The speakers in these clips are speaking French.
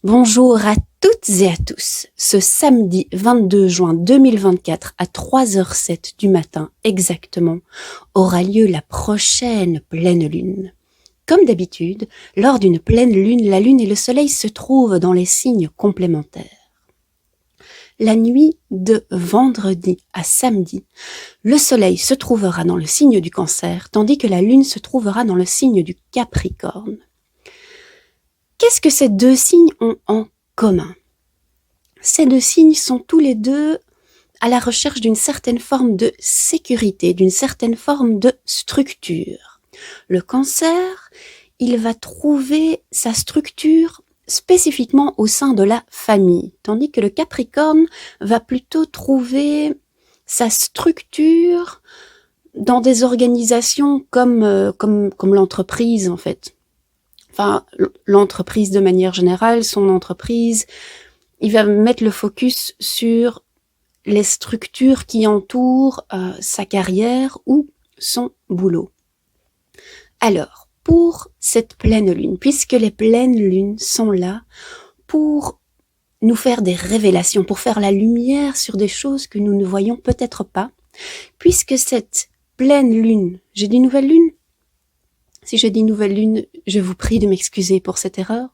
Bonjour à toutes et à tous. Ce samedi 22 juin 2024 à 3h07 du matin exactement aura lieu la prochaine pleine lune. Comme d'habitude, lors d'une pleine lune, la lune et le soleil se trouvent dans les signes complémentaires. La nuit de vendredi à samedi, le soleil se trouvera dans le signe du Cancer, tandis que la lune se trouvera dans le signe du Capricorne. Qu'est-ce que ces deux signes ont en commun ? Ces deux signes sont tous les deux à la recherche d'une certaine forme de sécurité, d'une certaine forme de structure. Le Cancer, il va trouver sa structure spécifiquement au sein de la famille, tandis que le Capricorne va plutôt trouver sa structure dans des organisations comme l'entreprise en fait. Enfin, l'entreprise de manière générale, son entreprise, il va mettre le focus sur les structures qui entourent sa carrière ou son boulot. Alors, pour cette pleine lune, puisque les pleines lunes sont là pour nous faire des révélations, pour faire la lumière sur des choses que nous ne voyons peut-être pas, puisque cette pleine lune, j'ai dit nouvelle lune ? Si je dis nouvelle lune, je vous prie de m'excuser pour cette erreur.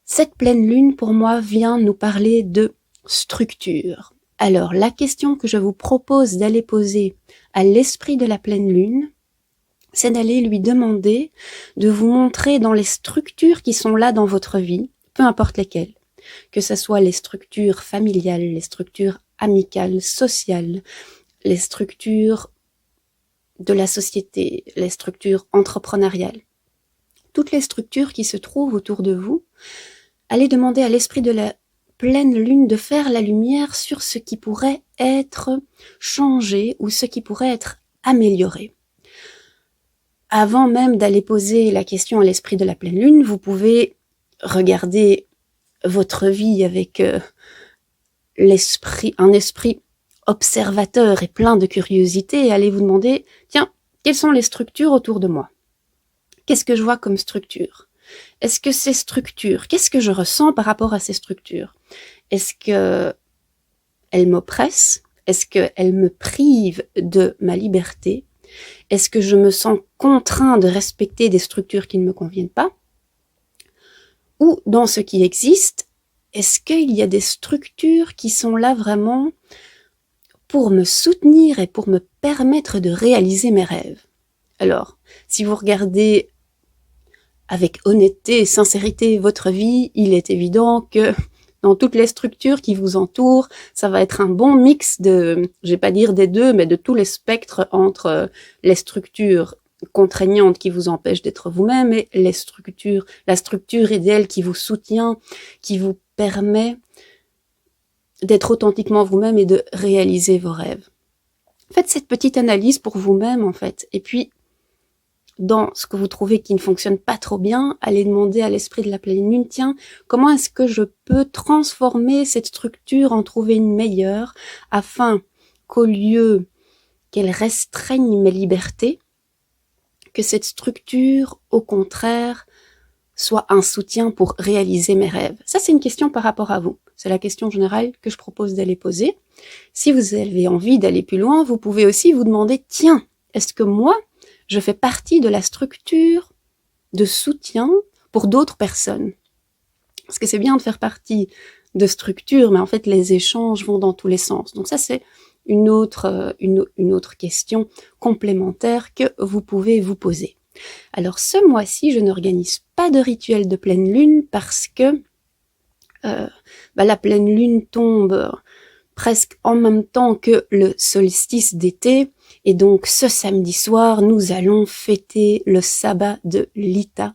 Cette pleine lune, pour moi, vient nous parler de structure. Alors, la question que je vous propose d'aller poser à l'esprit de la pleine lune, c'est d'aller lui demander de vous montrer dans les structures qui sont là dans votre vie, peu importe lesquelles, que ce soit les structures familiales, les structures amicales, sociales, les structures de la société, les structures entrepreneuriales, toutes les structures qui se trouvent autour de vous, allez demander à l'esprit de la pleine lune de faire la lumière sur ce qui pourrait être changé ou ce qui pourrait être amélioré. Avant même d'aller poser la question à l'esprit de la pleine lune, vous pouvez regarder votre vie avec un esprit observateur et plein de curiosité et allez vous demander, tiens, quelles sont les structures autour de moi ? Qu'est-ce que je vois comme structure ? Est-ce que ces structures, qu'est-ce que je ressens par rapport à ces structures ? Est-ce qu'elles m'oppressent ? Est-ce qu'elles me privent de ma liberté ? Est-ce que je me sens contraint de respecter des structures qui ne me conviennent pas ? Ou dans ce qui existe, est-ce qu'il y a des structures qui sont là vraiment pour me soutenir et pour me permettre de réaliser mes rêves ? Alors, si vous regardez avec honnêteté et sincérité votre vie, il est évident que dans toutes les structures qui vous entourent, ça va être un bon mix de, je vais pas dire des deux, mais de tous les spectres entre les structures contraignantes qui vous empêchent d'être vous-même et la structure idéale qui vous soutient, qui vous permet d'être authentiquement vous-même et de réaliser vos rêves. Faites cette petite analyse pour vous-même, en fait. Et puis, dans ce que vous trouvez qui ne fonctionne pas trop bien, allez demander à l'esprit de la pleine lune, tiens, comment est-ce que je peux transformer cette structure, en trouver une meilleure, afin qu'au lieu qu'elle restreigne mes libertés, que cette structure, au contraire, soit un soutien pour réaliser mes rêves. Ça, c'est une question par rapport à vous. C'est la question générale que je propose d'aller poser. Si vous avez envie d'aller plus loin, vous pouvez aussi vous demander, tiens, est-ce que moi, je fais partie de la structure de soutien pour d'autres personnes ? Parce que c'est bien de faire partie de structures, mais en fait, les échanges vont dans tous les sens. Donc ça, c'est une autre question complémentaire que vous pouvez vous poser. Alors, ce mois-ci, je n'organise pas de rituel de pleine lune parce que la pleine lune tombe presque en même temps que le solstice d'été. Et donc, ce samedi soir, nous allons fêter le sabbat de Lita,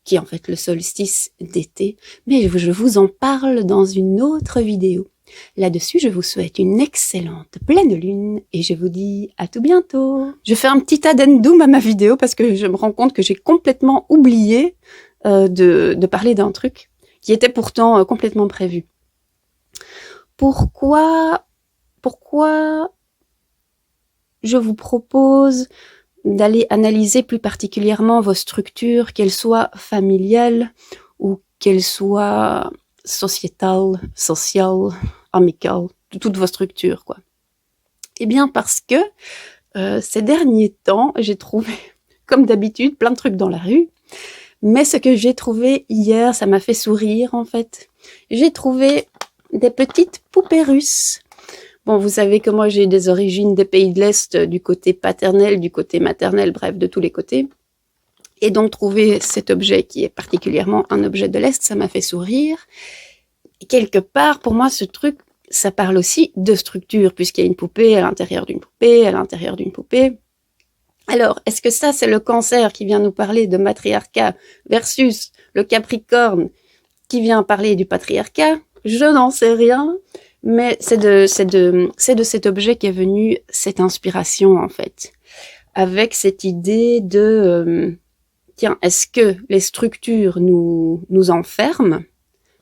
qui est en fait le solstice d'été. Mais je vous en parle dans une autre vidéo. Là-dessus, je vous souhaite une excellente pleine lune et je vous dis à tout bientôt. Je fais un petit addendum à ma vidéo parce que je me rends compte que j'ai complètement oublié de parler d'un truc qui était pourtant complètement prévu. Pourquoi je vous propose d'aller analyser plus particulièrement vos structures, qu'elles soient familiales ou qu'elles soient sociétales, sociales, amicales, de toutes vos structures, quoi. Eh bien, parce que ces derniers temps, j'ai trouvé, comme d'habitude, plein de trucs dans la rue. Mais ce que j'ai trouvé hier, ça m'a fait sourire, en fait. J'ai trouvé des petites poupées russes. Bon, vous savez que moi, j'ai des origines des pays de l'Est, du côté paternel, du côté maternel, bref, de tous les côtés. Et donc, trouver cet objet qui est particulièrement un objet de l'Est, ça m'a fait sourire. Et quelque part, pour moi, ce truc, ça parle aussi de structure, puisqu'il y a une poupée à l'intérieur d'une poupée, à l'intérieur d'une poupée. Alors, est-ce que ça, c'est le Cancer qui vient nous parler de matriarcat versus le Capricorne qui vient parler du patriarcat? Je n'en sais rien, mais c'est de cet objet qu'est venue cette inspiration, en fait. Avec cette idée de, tiens, est-ce que les structures nous enferment?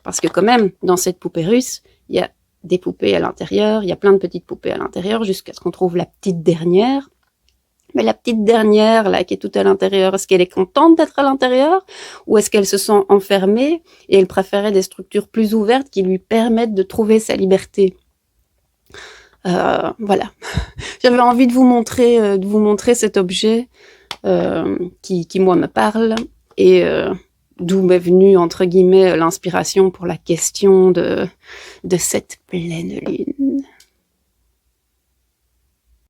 Parce que quand même, dans cette poupée russe, il y a des poupées à l'intérieur, il y a plein de petites poupées à l'intérieur, jusqu'à ce qu'on trouve la petite dernière. Mais la petite dernière, là, qui est toute à l'intérieur, est-ce qu'elle est contente d'être à l'intérieur? Ou est-ce qu'elle se sent enfermée et elle préférait des structures plus ouvertes qui lui permettent de trouver sa liberté? Voilà. J'avais envie de vous montrer cet objet qui moi, me parle et d'où m'est venue, entre guillemets, l'inspiration pour la question de cette pleine lune.